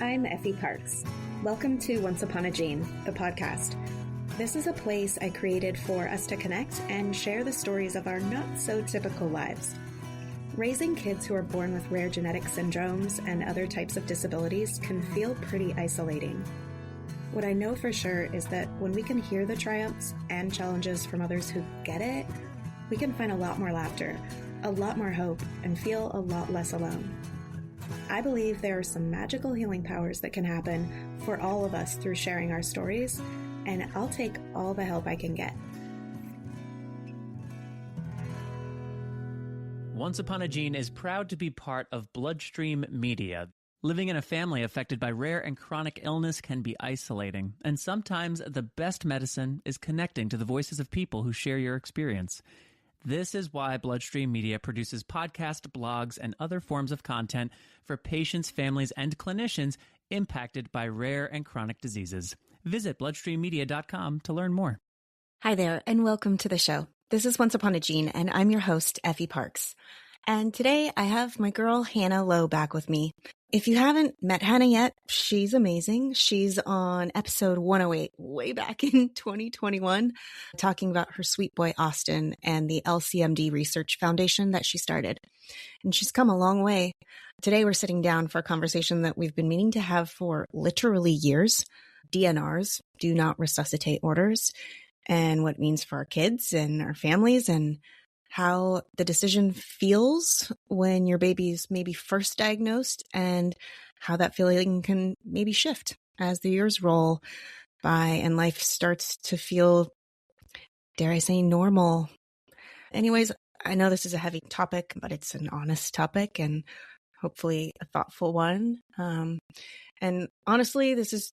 I'm Effie Parks. Welcome to Once Upon a Gene, the podcast. This is a place I created for us to connect and share the stories of our not-so-typical lives. Raising kids who are born with rare genetic syndromes and other types of disabilities can feel pretty isolating. What I know for sure is that when we can hear the triumphs and challenges from others who get it, we can find a lot more laughter, a lot more hope, and feel a lot less alone. I believe there are some magical healing powers that can happen for all of us through sharing our stories, and I'll take all the help I can get. Once Upon a Gene is proud to be part of Bloodstream Media. Living in a family affected by rare and chronic illness can be isolating, and sometimes the best medicine is connecting to the voices of people who share your experience. This is why Bloodstream Media produces podcasts, blogs, and other forms of content for patients, families, and clinicians impacted by rare and chronic diseases. Visit bloodstreammedia.com to learn more. Hi there, and welcome to the show. This is Once Upon a Gene, and I'm your host, Effie Parks. And today I have my girl, Hannah Lowe, back with me. If you haven't met Hannah yet, she's amazing. She's on episode 108, way back in 2021, talking about her sweet boy, Austin, and the L-CMD research foundation that she started. And she's come a long way. Today we're sitting down for a conversation that we've been meaning to have for literally years. DNRs, do not resuscitate orders, and what it means for our kids and our families, and how the decision feels when your baby's maybe first diagnosed, and how that feeling can maybe shift as the years roll by and life starts to feel, dare I say, normal. Anyways, I know this is a heavy topic, but it's an honest topic and hopefully a thoughtful one. And honestly, this is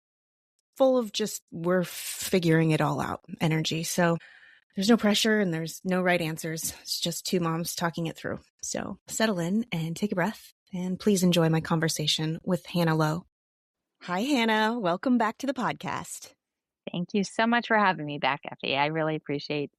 full of just we're figuring it all out energy. So there's no pressure and there's no right answers. It's just two moms talking it through. So settle in and take a breath, and please enjoy my conversation with Hannah Lowe. Hi, Hannah. Welcome back to the podcast. Thank you so much for having me back, Effie. I really appreciate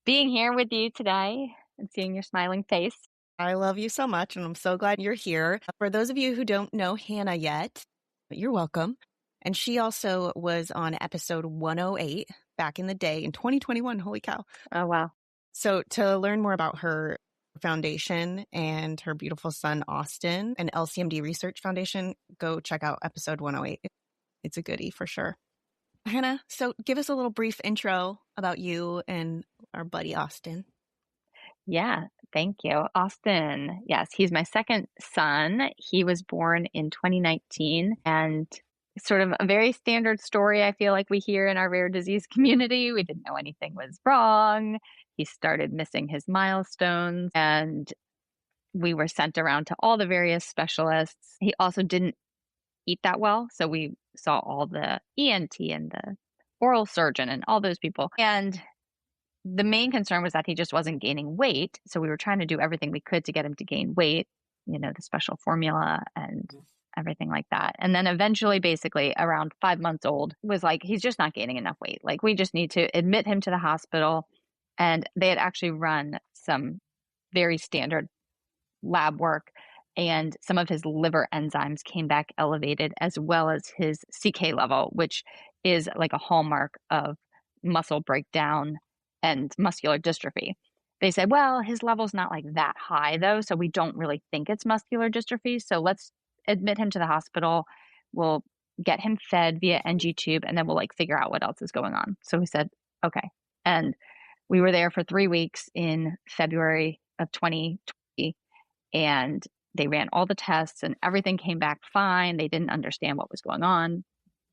being here with you today and seeing your smiling face. I love you so much, and I'm so glad you're here. For those of you who don't know Hannah yet, you're welcome. And she also was on episode 108 back in the day in 2021. Holy cow. Oh, wow. So to learn more about her foundation and her beautiful son, Austin, and L-CMD Research Foundation, go check out episode 108. It's a goodie for sure. Hannah, so give us a little brief intro about you and our buddy, Austin. Yeah, thank you. Austin, yes, he's my second son. He was born in 2019, and it's sort of a very standard story I feel like we hear in our rare disease community. We didn't know anything was wrong. He started missing his milestones, and we were sent around to all the various specialists. He also didn't eat that well, so we saw all the ENT and the oral surgeon and all those people. And the main concern was that he just wasn't gaining weight. So we were trying to do everything we could to get him to gain weight, the special formula and everything like that. And then eventually, basically around 5 months old, was like, he's just not gaining enough weight. Like, we just need to admit him to the hospital. And they had actually run some very standard lab work, and some of his liver enzymes came back elevated, as well as his CK level, which is like a hallmark of muscle breakdown and muscular dystrophy. They said, well, his level's not like that high though, so we don't really think it's muscular dystrophy. So let's admit him to the hospital. We'll get him fed via NG tube, and then we'll figure out what else is going on. So we said, okay. And we were there for 3 weeks in February of 2020, and they ran all the tests and everything came back fine. They didn't understand what was going on.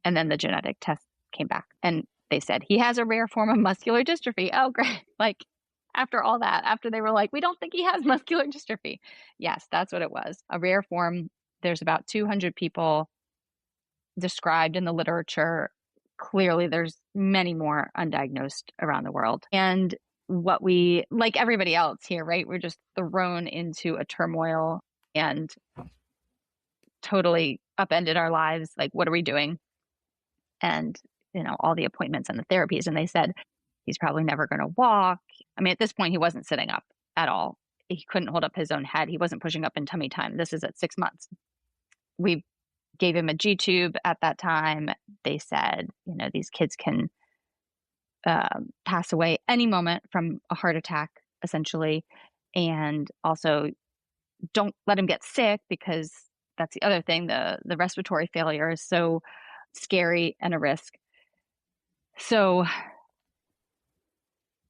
And then the genetic test came back and they said, he has a rare form of muscular dystrophy. Oh, great. After all that, after they were like, we don't think he has muscular dystrophy. Yes, that's what it was. A rare form. There's about 200 people described in the literature. Clearly, there's many more undiagnosed around the world. And what we, like everybody else here, right? We're just thrown into a turmoil and totally upended our lives. Like, what are we doing? And, all the appointments and the therapies. And they said, he's probably never going to walk. I mean, at this point, he wasn't sitting up at all. He couldn't hold up his own head. He wasn't pushing up in tummy time. This is at 6 months. We gave him a G tube at that time. They said, these kids can pass away any moment from a heart attack, essentially. And also don't let him get sick, because that's the other thing. The respiratory failure is so scary and a risk. So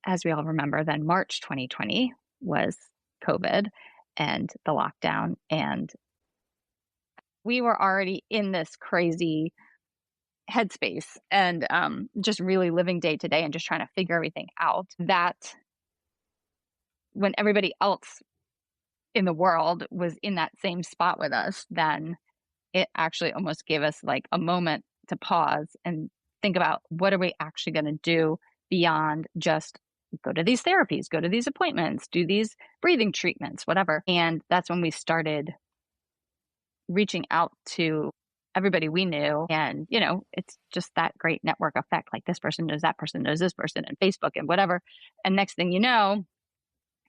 as we all remember, then March 2020 was COVID and the lockdown. And we were already in this crazy headspace and just really living day to day and just trying to figure everything out. That when everybody else in the world was in that same spot with us, then it actually almost gave us like a moment to pause and think about, what are we actually going to do beyond just go to these therapies, go to these appointments, do these breathing treatments, whatever. And that's when we started reaching out to everybody we knew. And, it's just that great network effect. Like, this person knows that person knows this person, and Facebook and whatever. And next thing you know,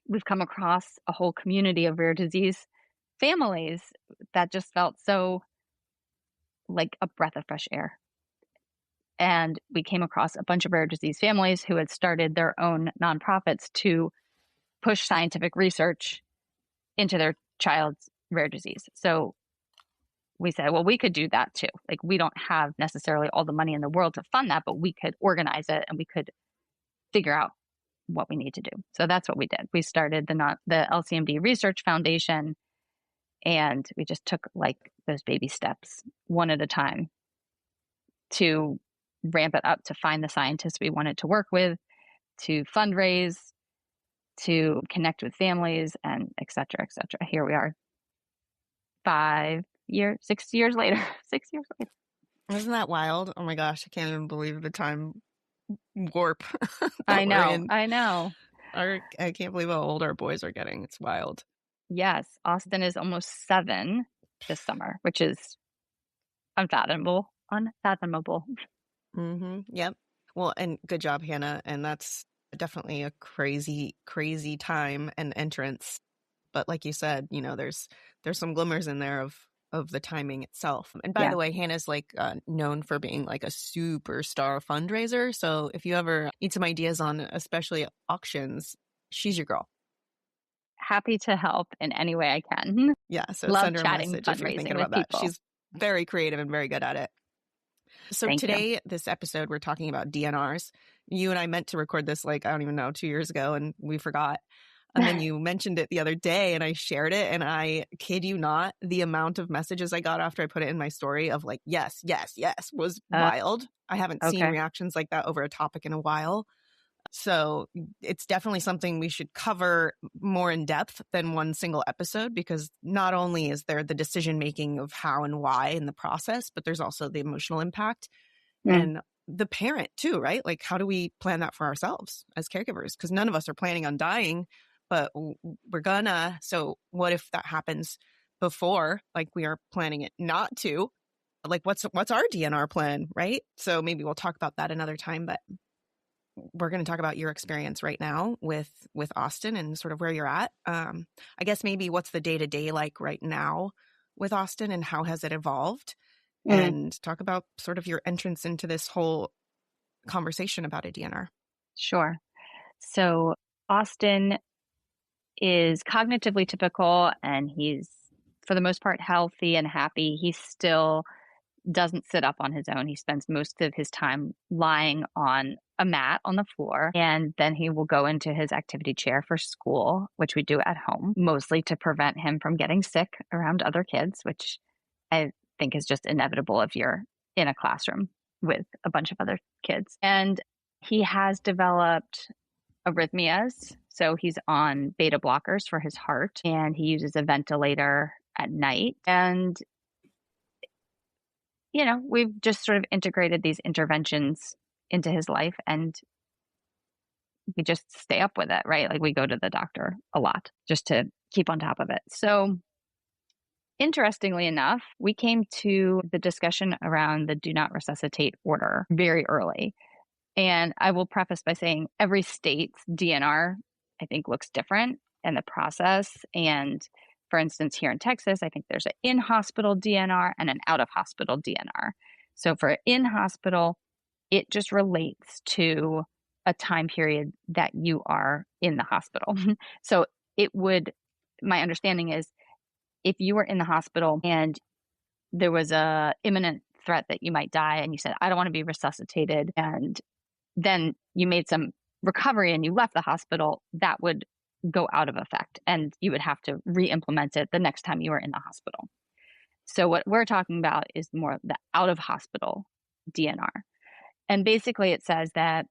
we've come across a whole community of rare disease families that just felt so like a breath of fresh air. And we came across a bunch of rare disease families who had started their own nonprofits to push scientific research into their child's rare disease. So we said, well, we could do that too. Like, we don't have necessarily all the money in the world to fund that, but we could organize it and we could figure out what we need to do. So that's what we did. We started the L-CMD Research Foundation, and we just took like those baby steps one at a time to ramp it up, to find the scientists we wanted to work with, to fundraise, to connect with families, and et cetera, et cetera. Here we are 6 years later. 6 years later. Isn't that wild? Oh my gosh, I can't even believe the time warp. I know. I can't believe how old our boys are getting. It's wild. Yes. Austin is almost 7 this summer, which is unfathomable. Mm-hmm. Yep. Well, and good job, Hannah. And that's definitely a crazy, crazy time and entrance. But like you said, there's some glimmers in there of the timing itself. And by the way, Hannah's like known for being like a superstar fundraiser. So if you ever need some ideas on especially auctions, she's your girl. Happy to help in any way I can. Yeah. So love send her a chatting message if you're thinking about that. People. She's very creative and very good at it. So Thank today, you. this episode, we're talking about DNRs. You and I meant to record this like, I don't even know, 2 years ago, and we forgot. And then you mentioned it the other day and I shared it, and I kid you not, the amount of messages I got after I put it in my story of like, yes, yes, yes, was wild. I haven't seen reactions like that over a topic in a while. So it's definitely something we should cover more in depth than one single episode, because not only is there the decision making of how and why in the process, but there's also the emotional impact and the parent too, right? Like, how do we plan that for ourselves as caregivers? Because none of us are planning on dying, but we're gonna. So what if that happens before, like we are planning it not to? Like, what's our DNR plan, right? So maybe we'll talk about that another time, but we're going to talk about your experience right now with Austin and sort of where you're at. I guess maybe what's the day-to-day like right now with Austin, and how has it evolved? And talk about sort of your entrance into this whole conversation about a DNR. Sure. So Austin is cognitively typical, and he's, for the most part, healthy and happy. He still doesn't sit up on his own. He spends most of his time lying on a mat on the floor, and then he will go into his activity chair for school, which we do at home, mostly to prevent him from getting sick around other kids, which I think is just inevitable if you're in a classroom with a bunch of other kids. And he has developed arrhythmias. So he's on beta blockers for his heart, and he uses a ventilator at night. And we've just sort of integrated these interventions into his life, and we just stay up with it, right? Like, we go to the doctor a lot just to keep on top of it. So interestingly enough, we came to the discussion around the do not resuscitate order very early. And I will preface by saying every state's DNR, I think, looks different in the process. And For instance, here in Texas, I think there's an in-hospital DNR and an out-of-hospital DNR. So for in-hospital, it just relates to a time period that you are in the hospital. So my understanding is if you were in the hospital and there was a imminent threat that you might die and you said, I don't want to be resuscitated, and then you made some recovery and you left the hospital, that would go out of effect and you would have to re-implement it the next time you were in the hospital. So what we're talking about is more the out of hospital DNR. And basically it says that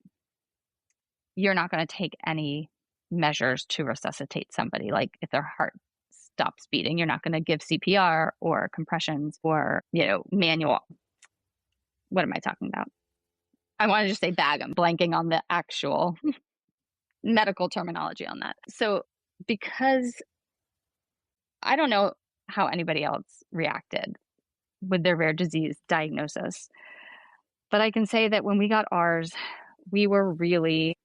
you're not going to take any measures to resuscitate somebody. Like if their heart stops beating, you're not going to give CPR or compressions or, manual. What am I talking about? I want to just say bag. I'm blanking on the actual medical terminology on that. So because I don't know how anybody else reacted with their rare disease diagnosis, but I can say that when we got ours, we were really,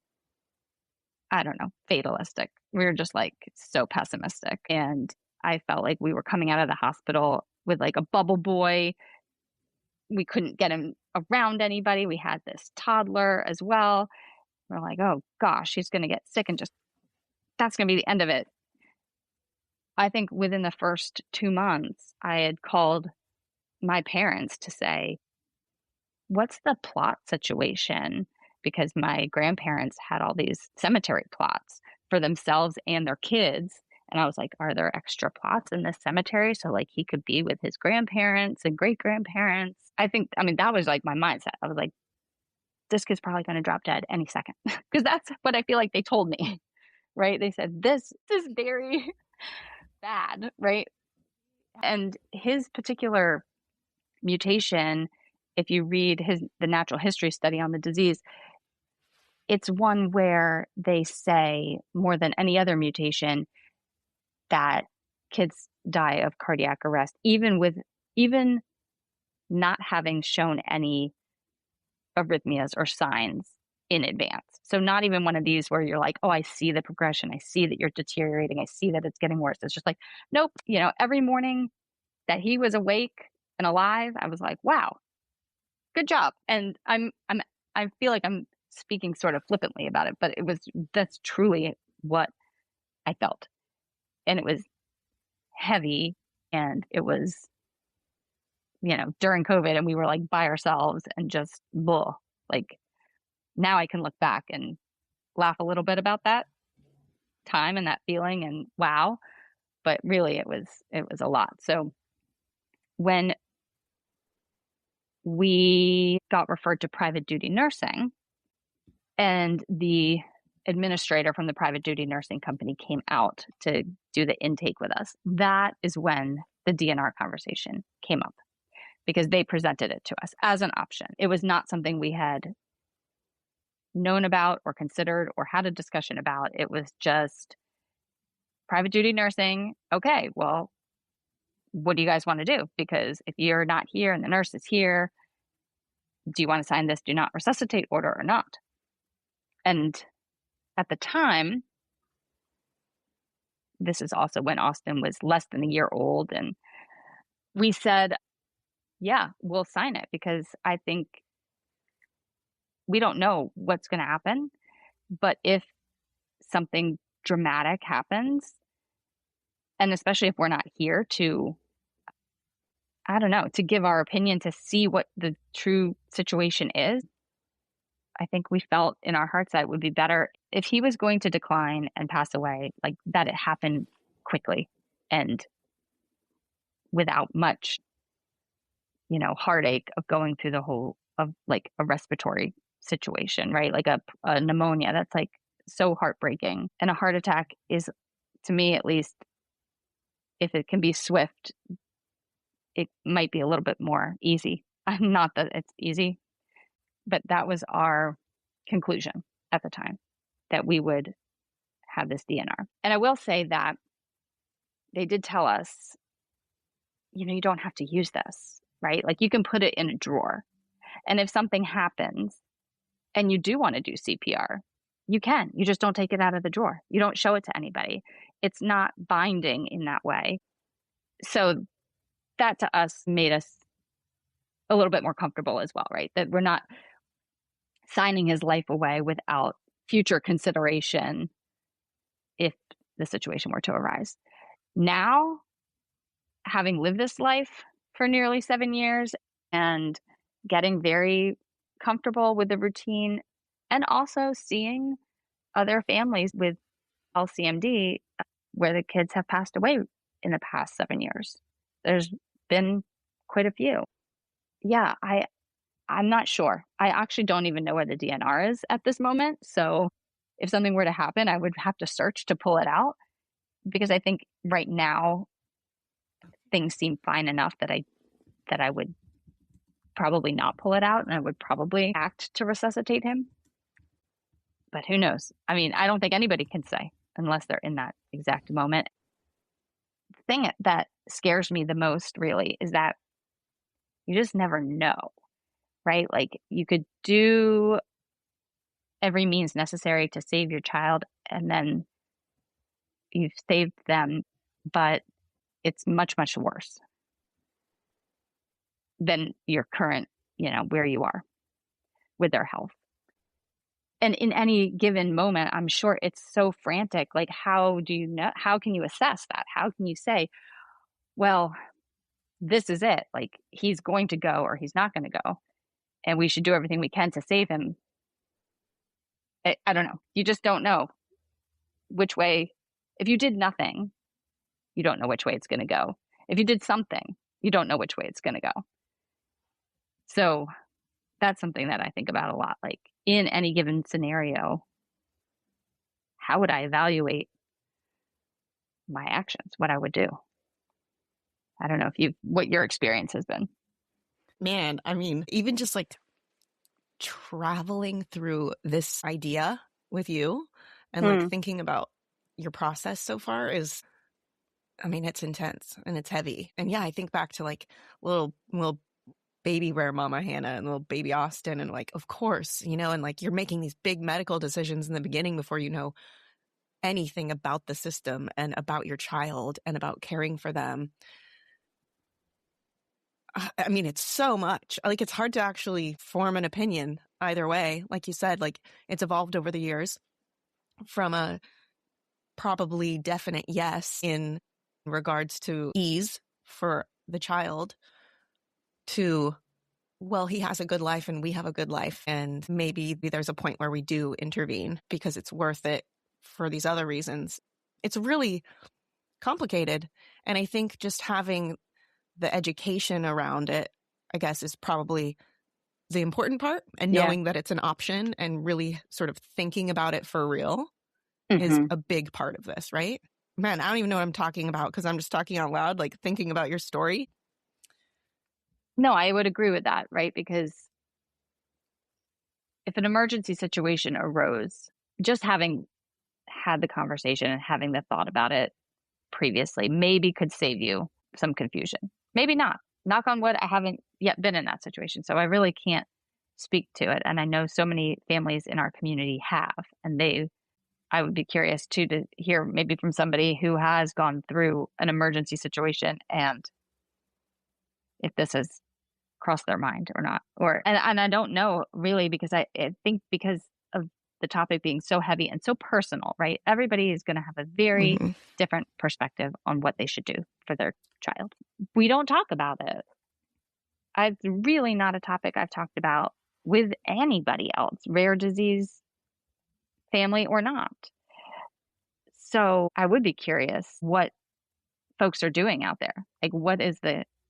fatalistic. We were just like so pessimistic. And I felt like we were coming out of the hospital with like a bubble boy. We couldn't get him around anybody. We had this toddler as well. We're like, oh gosh, he's going to get sick and that's going to be the end of it. I think within the first 2 months, I had called my parents to say, what's the plot situation? Because my grandparents had all these cemetery plots for themselves and their kids. And I was like, are there extra plots in this cemetery? So like he could be with his grandparents and great grandparents. That was like my mindset. I was like, this kid's probably going to drop dead any second. Because that's what I feel like they told me, right? They said, this is very bad, right? And his particular mutation, if you read the natural history study on the disease, it's one where they say more than any other mutation that kids die of cardiac arrest, even not having shown any arrhythmias or signs in advance. So not even one of these where you're like, oh, I see the progression. I see that you're deteriorating. I see that it's getting worse. It's just like, nope. Every morning that he was awake and alive, I was like, wow, good job. And I feel like I'm speaking sort of flippantly about it, but that's truly what I felt. And it was heavy, and it was, during COVID, and we were like by ourselves and just, like now I can look back and laugh a little bit about that time and that feeling and wow, but really it was a lot. So when we got referred to private duty nursing, and the administrator from the private duty nursing company came out to do the intake with us, that is when the DNR conversation came up, because they presented it to us as an option. It was not something we had known about or considered or had a discussion about. It was just private duty nursing. Okay, well, what do you guys want to do? Because if you're not here and the nurse is here, do you want to sign this do not resuscitate order or not? And at the time, this is also when Austin was less than a year old, and we said, yeah, we'll sign it, because I think we don't know what's going to happen. But if something dramatic happens, and especially if we're not here to, to give our opinion, to see what the true situation is, I think we felt in our hearts that it would be better if he was going to decline and pass away, like that it happened quickly and without much, heartache of going through the whole of like a respiratory situation, right? Like a pneumonia, that's like so heartbreaking. And a heart attack is, to me at least, if it can be swift, it might be a little bit more easy. Not that it's easy, but that was our conclusion at the time, that we would have this DNR. And I will say that they did tell us, you don't have to use this, right? Like you can put it in a drawer. And if something happens and you do want to do CPR, you can. You just don't take it out of the drawer. You don't show it to anybody. It's not binding in that way. So that to us made us a little bit more comfortable as well, right? That we're not signing his life away without future consideration if the situation were to arise. Now, having lived this life for nearly 7 years and getting very comfortable with the routine, and also seeing other families with L-CMD where the kids have passed away in the past 7 years. There's been quite a few. Yeah, I'm not sure. I actually don't even know where the DNR is at this moment. So if something were to happen, I would have to search to pull it out, because I think right now things seem fine enough that I would probably not pull it out, and I would probably act to resuscitate him. But who knows? I mean, I don't think anybody can say unless they're in that exact moment. The thing that scares me the most really is that you just never know, right? Like, you could do every means necessary to save your child, and then you've saved them, but it's much, much worse than your current, where you are with their health. And in any given moment, I'm sure it's so frantic. Like, how do you know? How can you assess that? How can you say, well, this is it. Like, he's going to go or he's not going to go, and we should do everything we can to save him. I don't know. You just don't know which way. If you did nothing, you don't know which way it's going to go. If you did something, you don't know which way it's going to go. So that's something that I think about a lot. Like, in any given scenario, how would I evaluate my actions, what I would do? I don't know what your experience has been. Man, I mean, even just like traveling through this idea with you and like thinking about your process so far is, I mean, it's intense and it's heavy. And yeah, I think back to like little baby rare mama Hannah and little baby Austin, and like, of course, and like you're making these big medical decisions in the beginning before you know anything about the system and about your child and about caring for them. I mean, it's so much. Like, it's hard to actually form an opinion either way. Like you said, like, it's evolved over the years from a probably definite yes in regards to ease for the child to, well, he has a good life and we have a good life, and maybe there's a point where we do intervene because it's worth it for these other reasons. It's really complicated. And I think just having the education around it, I guess, is probably the important part. And knowing that it's an option and really sort of thinking about it for real is a big part of this, right? Man, I don't even know what I'm talking about because I'm just talking out loud, like thinking about your story. No, I would agree with that, right? Because if an emergency situation arose, just having had the conversation and having the thought about it previously maybe could save you some confusion. Maybe not. Knock on wood, I haven't yet been in that situation, so I really can't speak to it. And I know so many families in our community have, and I would be curious too to hear maybe from somebody who has gone through an emergency situation and if this has crossed their mind or not. And I don't know really, because I think because of the topic being so heavy and so personal, right? Everybody is going to have a very different perspective on what they should do for their child. We don't talk about it. It's really not a topic I've talked about with anybody else, rare disease, family or not. So I would be curious what folks are doing out there. Like,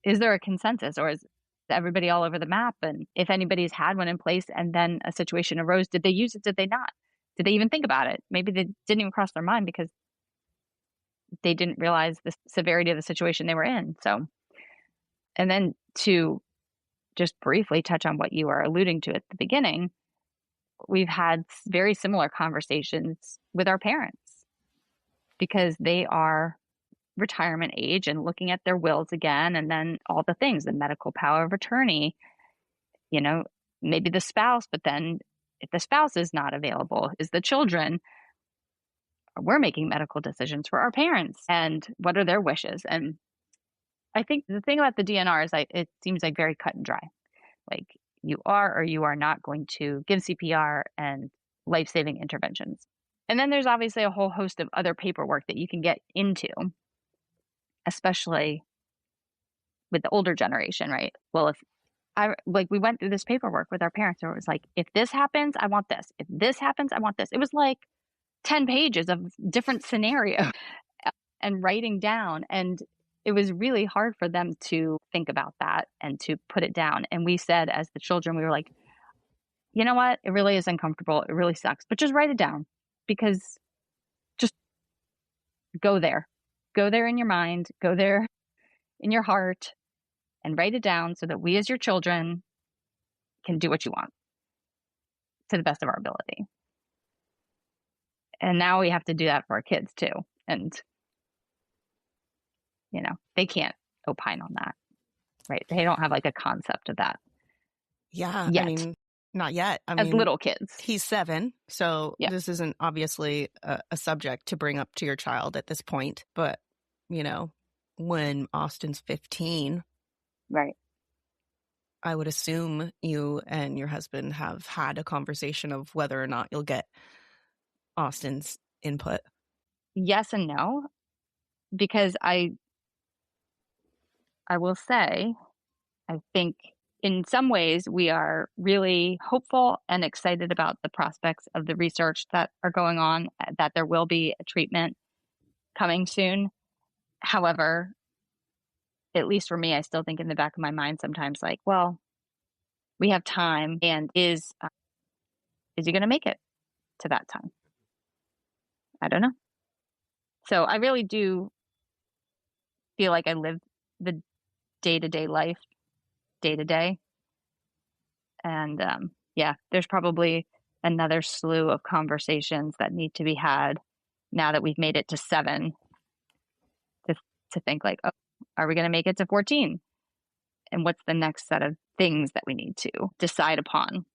is there a consensus, or is everybody all over the map? And if anybody's had one in place and then a situation arose, did they use it? Did they not? Did they even think about it? Maybe they didn't even cross their mind because they didn't realize the severity of the situation they were in. So, and then to just briefly touch on what you are alluding to at the beginning, we've had very similar conversations with our parents because they are retirement age and looking at their wills again, and then all the things, the medical power of attorney, maybe the spouse, but then if the spouse is not available, is the children. we're making medical decisions for our parents, and what are their wishes. And I think the thing about the DNR is it seems like very cut and dry. Like you are or you are not going to give CPR and life-saving interventions. And then there's obviously a whole host of other paperwork that you can get into, especially with the older generation, right? Well, we went through this paperwork with our parents, where it was like, if this happens, I want this. If this happens, I want this. It was like 10 pages of different scenarios and writing down. And it was really hard for them to think about that and to put it down. And we said, as the children, we were like, you know what? It really is uncomfortable. It really sucks, but just write it down, because just go there in your mind, go there in your heart, and write it down so that we as your children can do what you want to the best of our ability. And now we have to do that for our kids too. And, they can't opine on that, right? They don't have like a concept of that. Yeah. Yet. I mean, not yet. As little kids. He's 7. So yeah. This isn't obviously a subject to bring up to your child at this point. But, when Austin's 15. Right. I would assume you and your husband have had a conversation of whether or not you'll get Austin's input. Yes and no, because I will say, I think in some ways we are really hopeful and excited about the prospects of the research that are going on, that there will be a treatment coming soon. However, at least for me, I still think in the back of my mind sometimes like, well, we have time, and is he going to make it to that time? I don't know. So I really do feel like I live the day-to-day life, day-to-day. And there's probably another slew of conversations that need to be had now that we've made it to 7, to think like, oh, are we going to make it to 14? And what's the next set of things that we need to decide upon?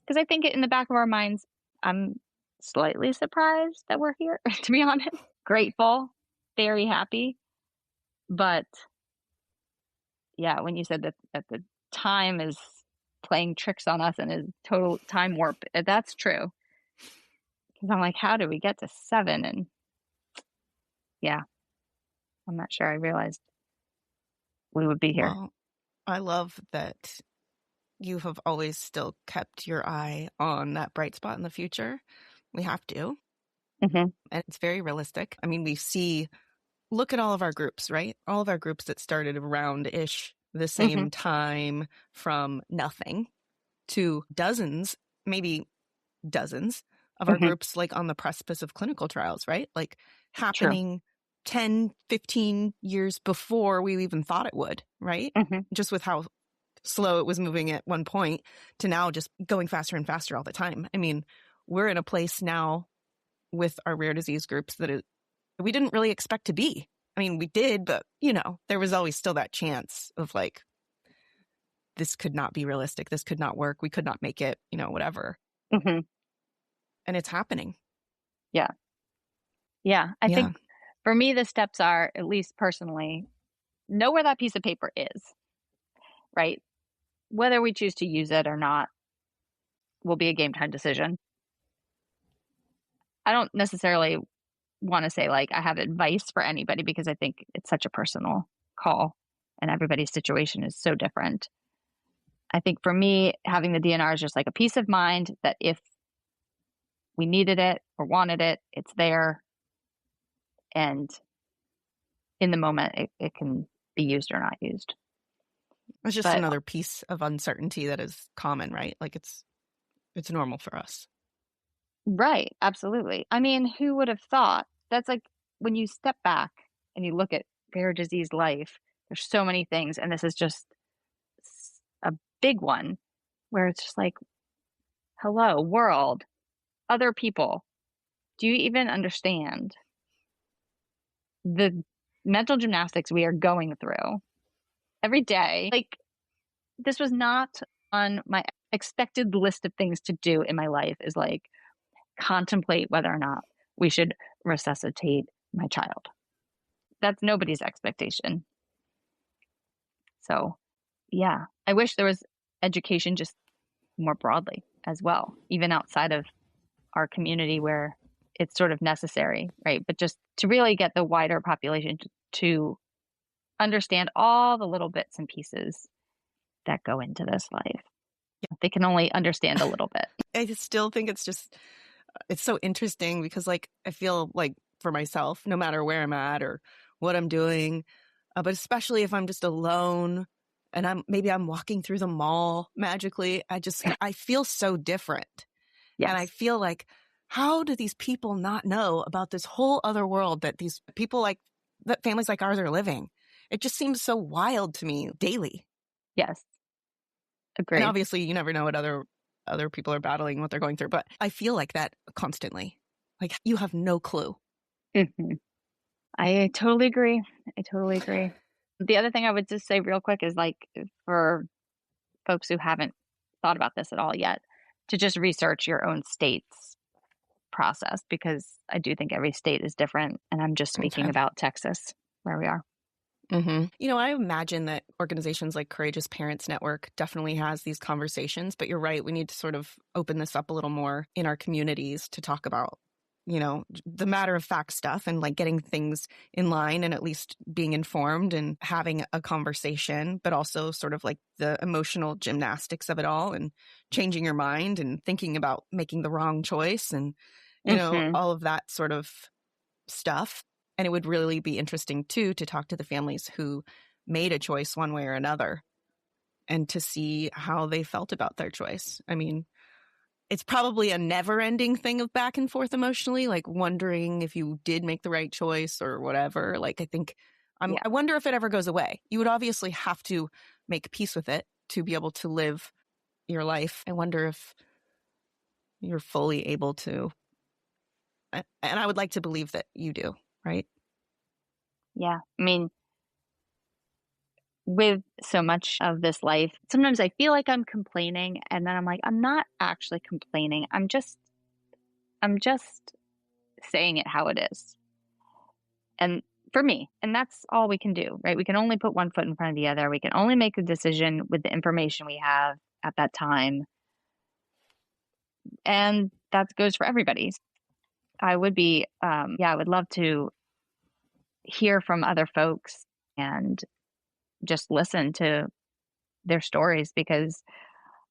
Because I think in the back of our minds, I'm slightly surprised that we're here, to be honest. Grateful, very happy. But yeah, when you said that the time is playing tricks on us and is total time warp, that's true. Because I'm like, how do we get to 7? And yeah, I'm not sure I realized we would be here. Well, I love that you have always still kept your eye on that bright spot in the future. We have to. Mm-hmm. And it's very realistic. I mean, look at all of our groups, right? All of our groups that started around-ish the same time, from nothing to dozens, maybe dozens of our groups like on the precipice of clinical trials, right? Like happening 10, 15 years before we even thought it would, right? Just with how slow it was moving at one point to now just going faster and faster all the time. I mean, we're in a place now with our rare disease groups that we didn't really expect to be. I mean, we did, but, there was always still that chance of like, this could not be realistic. This could not work. We could not make it, whatever. And it's happening. Yeah. Yeah. I think for me, the steps are, at least personally, know where that piece of paper is, right? Whether we choose to use it or not will be a game time decision. I don't necessarily want to say like I have advice for anybody, because I think it's such a personal call and everybody's situation is so different. I think for me, having the DNR is just like a peace of mind that if we needed it or wanted it, it's there. And in the moment, it can be used or not used. It's just another piece of uncertainty that is common, right? Like it's normal for us. Right. Absolutely. I mean, who would have thought? That's like when you step back and you look at rare disease life, there's so many things. And this is just a big one where it's just like, hello, world, other people. Do you even understand the mental gymnastics we are going through every day? Like, this was not on my expected list of things to do in my life, is like contemplate whether or not we should resuscitate my child. That's nobody's expectation. So, yeah, I wish there was education just more broadly as well, even outside of our community where it's sort of necessary, right? But just to really get the wider population to understand all the little bits and pieces that go into this life. Yeah, they can only understand a little bit. I still think it's so interesting because like I feel like for myself, no matter where I'm at or what I'm doing, but especially if I'm just alone and I'm walking through the mall magically, I feel so different. Yes. And I feel like, how do these people not know about this whole other world that these people that families like ours are living? It just seems so wild to me daily. Yes. Agreed. And obviously you never know what other people are battling, what they're going through, but I feel like that constantly. Like you have no clue. Mm-hmm. I totally agree. The other thing I would just say real quick is like for folks who haven't thought about this at all yet, to just research your own state's process, because I do think every state is different. And I'm just speaking about Texas, where we are. Mm-hmm. I imagine that organizations like Courageous Parents Network definitely has these conversations, but you're right. We need to sort of open this up a little more in our communities to talk about, the matter of fact stuff and like getting things in line and at least being informed and having a conversation, but also sort of like the emotional gymnastics of it all and changing your mind and thinking about making the wrong choice and, all of that sort of stuff. And it would really be interesting, too, to talk to the families who made a choice one way or another and to see how they felt about their choice. I mean, it's probably a never-ending thing of back and forth emotionally, like wondering if you did make the right choice or whatever. Like, I wonder if it ever goes away. You would obviously have to make peace with it to be able to live your life. I wonder if you're fully able to. And I would like to believe that you do. Right? Yeah. I mean, with so much of this life, sometimes I feel like I'm complaining and then I'm like, I'm not actually complaining. I'm just saying it how it is. And for me, and that's all we can do, right? We can only put one foot in front of the other. We can only make a decision with the information we have at that time. And that goes for everybody. I would love to hear from other folks and just listen to their stories, because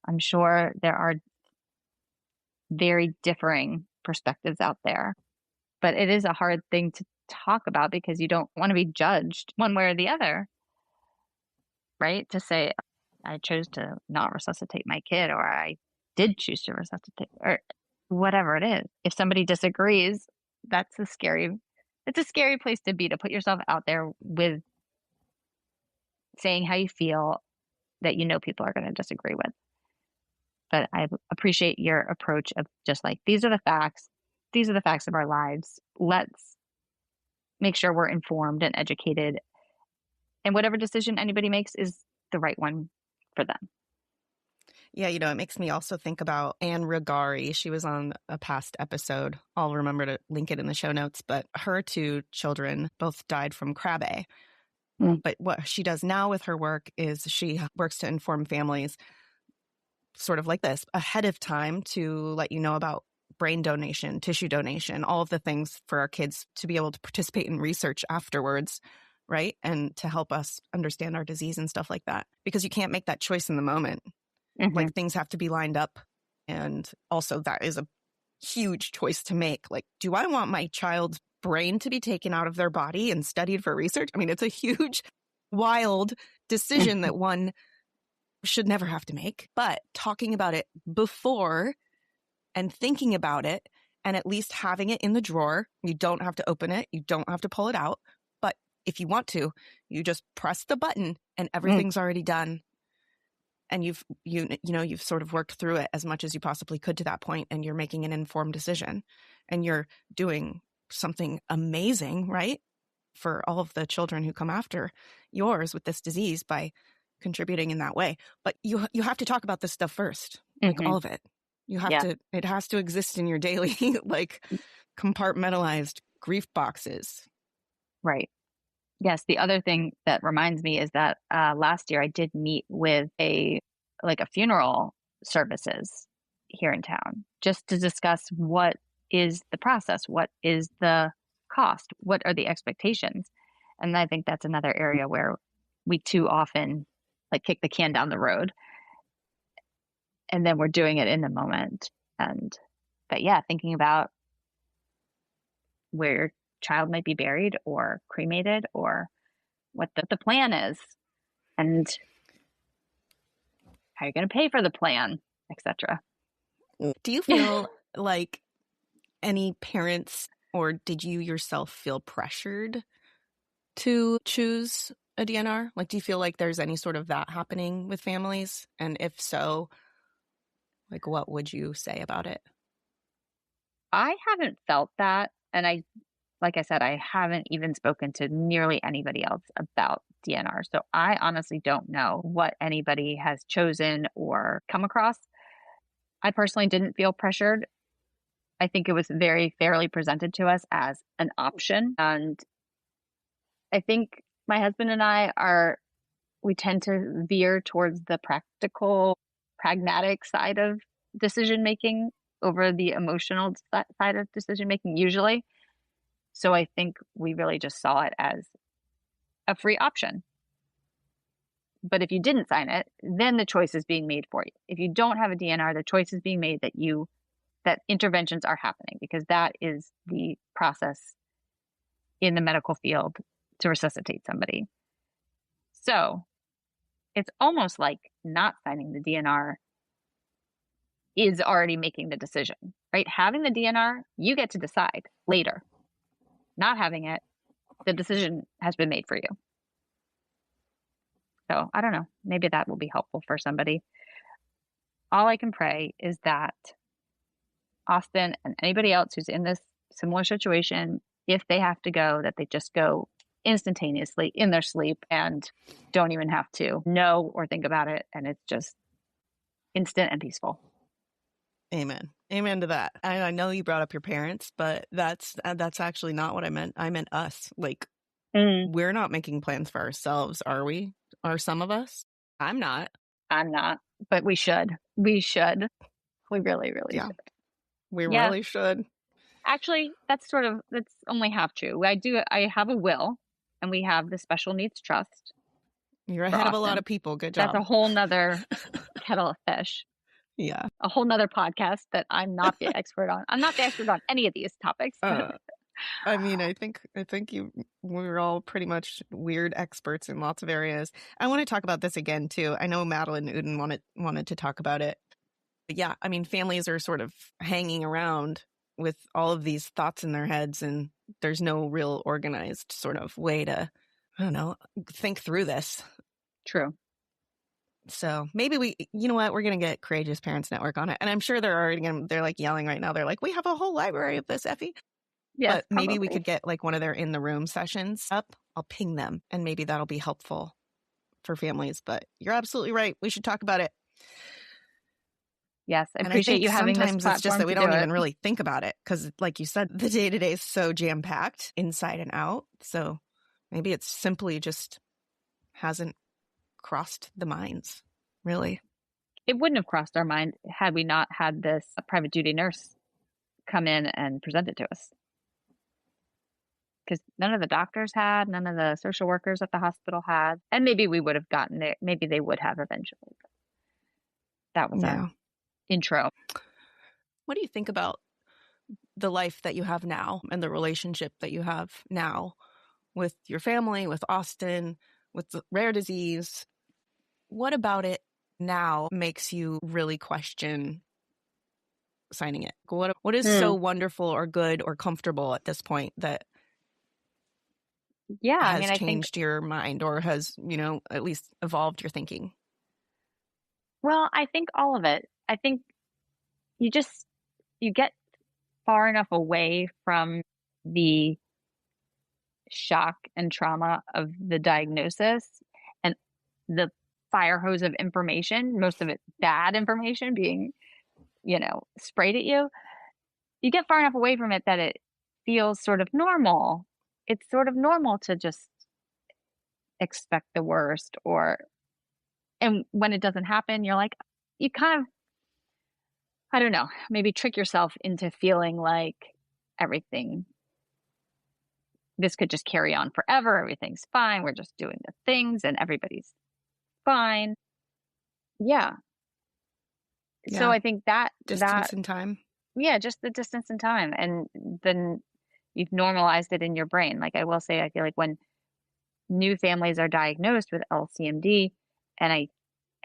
I'm sure there are very differing perspectives out there. But it is a hard thing to talk about because you don't want to be judged one way or the other, right? To say, I chose to not resuscitate my kid, or I did choose to resuscitate, or whatever it is. If somebody disagrees, it's a scary place to be, to put yourself out there with saying how you feel that people are going to disagree with. But I appreciate your approach of just like, these are the facts. These are the facts of our lives. Let's make sure we're informed and educated. And whatever decision anybody makes is the right one for them. Yeah, it makes me also think about Anne Rigari. She was on a past episode. I'll remember to link it in the show notes. But her two children both died from Krabbe. But what she does now with her work is she works to inform families sort of like this ahead of time to let you know about brain donation, tissue donation, all of the things for our kids to be able to participate in research afterwards, right? And to help us understand our disease and stuff like that. Because you can't make that choice in the moment. Mm-hmm. Like things have to be lined up. And also that is a huge choice to make. Like, do I want my child's brain to be taken out of their body and studied for research? I mean, it's a huge, wild decision that one should never have to make. But talking about it before and thinking about it and at least having it in the drawer, you don't have to open it. You don't have to pull it out. But if you want to, you just press the button and everything's already done. And you've sort of worked through it as much as you possibly could to that point, and you're making an informed decision, and you're doing something amazing, right, for all of the children who come after yours with this disease by contributing in that way. But you have to talk about this stuff first, like all of it. You have to, it has to exist in your daily, like, compartmentalized grief boxes. Right. Yes. The other thing that reminds me is that last year I did meet with a funeral services here in town just to discuss what is the process, what is the cost, what are the expectations. And I think that's another area where we too often like kick the can down the road, and then we're doing it in the moment. But yeah, thinking about where your child might be buried or cremated, or what the plan is, and how you're going to pay for the plan, etc. Do you feel like any parents, or did you yourself feel pressured to choose a DNR? Like, do you feel like there's any sort of that happening with families? And if so, like, what would you say about it? I haven't felt that. And like I said, I haven't even spoken to nearly anybody else about DNR. So I honestly don't know what anybody has chosen or come across. I personally didn't feel pressured. I think it was very fairly presented to us as an option. And I think my husband and we tend to veer towards the practical, pragmatic side of decision making over the emotional side of decision making usually. So I think we really just saw it as a free option. But if you didn't sign it, then the choice is being made for you. If you don't have a DNR, the choice is being made that interventions are happening, because that is the process in the medical field to resuscitate somebody. So it's almost like not signing the DNR is already making the decision, right? Having the DNR, you get to decide later. Not having it, the decision has been made for you. So I don't know, maybe that will be helpful for somebody. All I can pray is that Austin and anybody else who's in this similar situation, if they have to go, that they just go instantaneously in their sleep and don't even have to know or think about it. And it's just instant and peaceful. Amen. Amen to that. I know you brought up your parents, but that's actually not what I meant. I meant us. Like, we're not making plans for ourselves, are we? Are some of us? I'm not, but we should. We really, really should. We really should. Actually, that's only half true. I have a will, and we have the special needs trust. You're ahead of a lot of people. Good job. That's a whole nother kettle of fish. Yeah. A whole nother podcast that I'm not the expert on. I'm not the expert on any of these topics. I mean, I think we're all pretty much weird experts in lots of areas. I want to talk about this again too. I know Madeline Uden wanted to talk about it. But yeah, I mean, families are sort of hanging around with all of these thoughts in their heads, and there's no real organized sort of way to, I don't know, think through this. True. So maybe you know what, we're going to get Courageous Parents Network on it. And I'm sure they're like yelling right now. They're like, we have a whole library of this, Effie. Yes, but maybe we could get like one of their in the room sessions up. I'll ping them, and maybe that'll be helpful for families. But you're absolutely right. We should talk about it. Yes, I appreciate you having this platform. Sometimes it's just that we don't even really think about it because, like you said, the day-to-day is so jam-packed inside and out. So maybe it's simply just hasn't crossed the minds, really. It wouldn't have crossed our mind had we not had this private duty nurse come in and present it to us. Because none of the doctors had, none of the social workers at the hospital had. And maybe we would have gotten it. Maybe they would have eventually. But that was our intro. What do you think about the life that you have now and the relationship that you have now with your family, with Austin, with the rare disease? What about it now makes you really question signing it? What is so wonderful or good or comfortable at this point that has changed your mind or has, at least evolved your thinking? Well, I think all of it. I think you get far enough away from the shock and trauma of the diagnosis and the fire hose of information, most of it bad information being sprayed at you, you get far enough away from it that it feels sort of normal. It's sort of normal to just expect the worst, and when it doesn't happen, you're like, you kind of, I don't know, maybe trick yourself into feeling like this could just carry on forever. Everything's fine. We're just doing the things and everybody's fine. Yeah. So I think distance in time. Yeah, just the distance in time. And then you've normalized it in your brain. Like I will say, I feel like when new families are diagnosed with L-CMD and I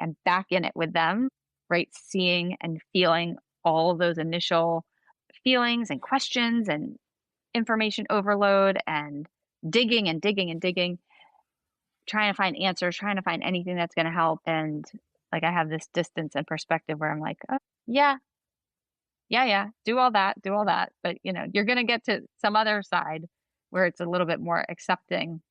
am back in it with them, right? Seeing and feeling all those initial feelings and questions and information overload and digging and digging and digging, trying to find answers, trying to find anything that's going to help. And like, I have this distance and perspective where I'm like, oh, yeah, do all that. But you're going to get to some other side where it's a little bit more accepting,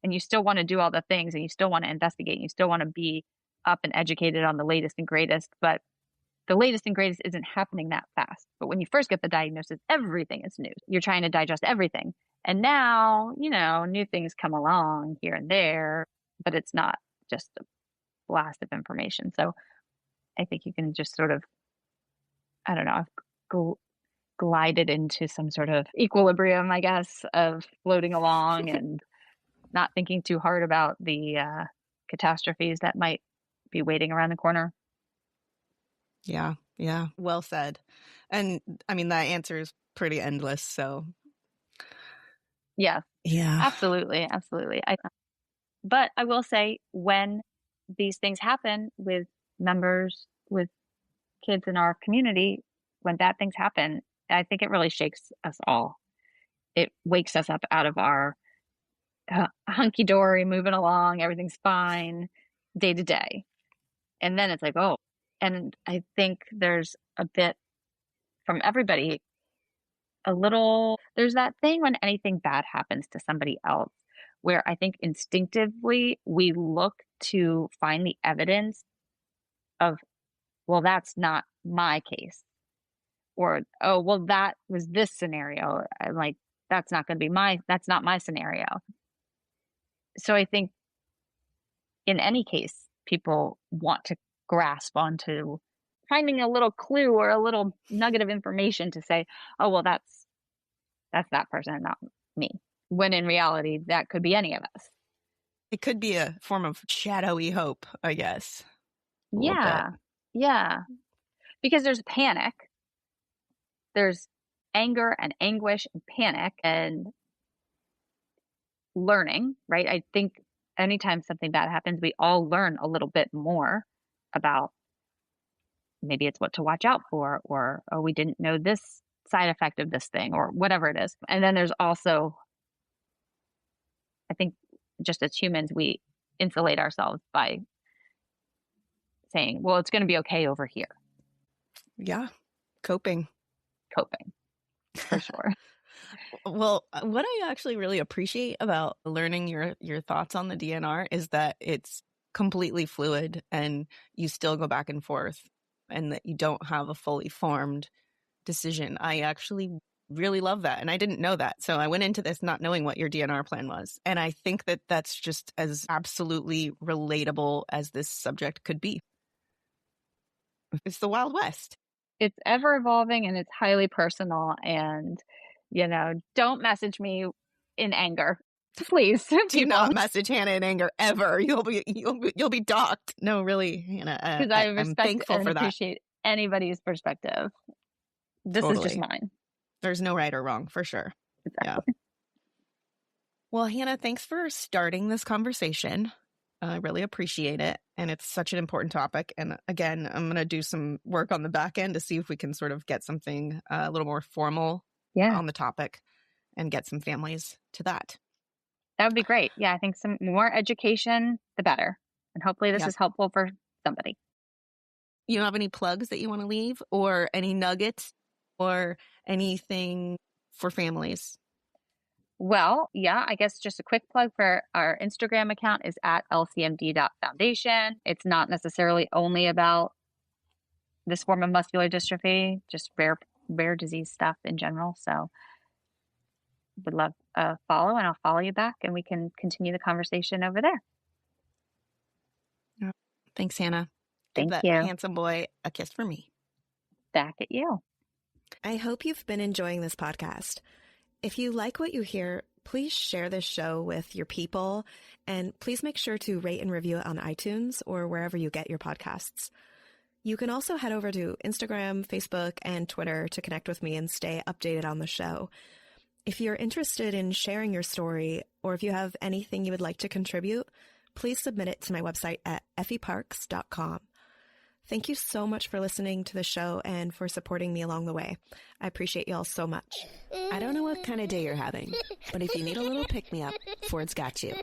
and you still want to do all the things, and you still want to investigate, and you still want to be up and educated on the latest and greatest, but the latest and greatest isn't happening that fast. But when you first get the diagnosis, everything is new. You're trying to digest everything. And now, new things come along here and there, but it's not just a blast of information. So I think you can just sort of, I don't know, glided into some sort of equilibrium, I guess, of floating along and not thinking too hard about the catastrophes that might be waiting around the corner. Yeah. Well said. And I mean, that answer is pretty endless. So yeah, absolutely. But I will say, when these things happen with members, with kids in our community, when bad things happen, I think it really shakes us all. It wakes us up out of our hunky-dory, moving along, everything's fine, day to day. And then it's like, oh, and I think there's a bit from everybody, there's that thing when anything bad happens to somebody else, where I think instinctively we look to find the evidence of, well, that's not my case. Or, oh, well, that was this scenario. I'm like, that's not my scenario. So I think in any case, people want to grasp onto finding a little clue or a little nugget of information to say, oh, well, that's that person, not me. When in reality, that could be any of us. It could be a form of shadowy hope, I guess. Yeah. Because there's panic. There's anger and anguish and panic and learning, right? I think anytime something bad happens, we all learn a little bit more about, maybe it's what to watch out for, or, oh, we didn't know this side effect of this thing, or whatever it is. And then there's also, I think, just as humans, we insulate ourselves by saying, well, it's going to be okay over here. Yeah. Coping. For sure. Well, what I actually really appreciate about learning your thoughts on the DNR is that it's completely fluid and you still go back and forth, and that you don't have a fully formed decision. I actually really love that. And I didn't know that. So I went into this not knowing what your DNR plan was. And I think that that's just as absolutely relatable as this subject could be. It's the Wild West. It's ever evolving and it's highly personal. And, don't message me in anger. Please. Do not message Hannah in anger ever. You'll be docked. No, really, Hannah. Because I respect and appreciate anybody's perspective. This is just mine. There's no right or wrong, for sure. Exactly. Yeah. Well, Hannah, thanks for starting this conversation. I really appreciate it. And it's such an important topic. And again, I'm going to do some work on the back end to see if we can sort of get something a little more formal on the topic and get some families to that. That would be great. Yeah, I think some more education, the better. And hopefully this is helpful for somebody. You don't have any plugs that you want to leave, or any nuggets or anything for families? Well, yeah, I guess just a quick plug for our Instagram account is at L-CMD.foundation. It's not necessarily only about this form of muscular dystrophy, just rare disease stuff in general. So would love a follow, and I'll follow you back, and we can continue the conversation over there. Thanks, Hannah. Thank Give you. that handsome boy a kiss for me. Back at you. I hope you've been enjoying this podcast. If you like what you hear, please share this show with your people, and please make sure to rate and review it on iTunes or wherever you get your podcasts. You can also head over to Instagram, Facebook, and Twitter to connect with me and stay updated on the show. If you're interested in sharing your story, or if you have anything you would like to contribute, please submit it to my website at effieparks.com. Thank you so much for listening to the show and for supporting me along the way. I appreciate y'all so much. I don't know what kind of day you're having, but if you need a little pick-me-up, Ford's got you.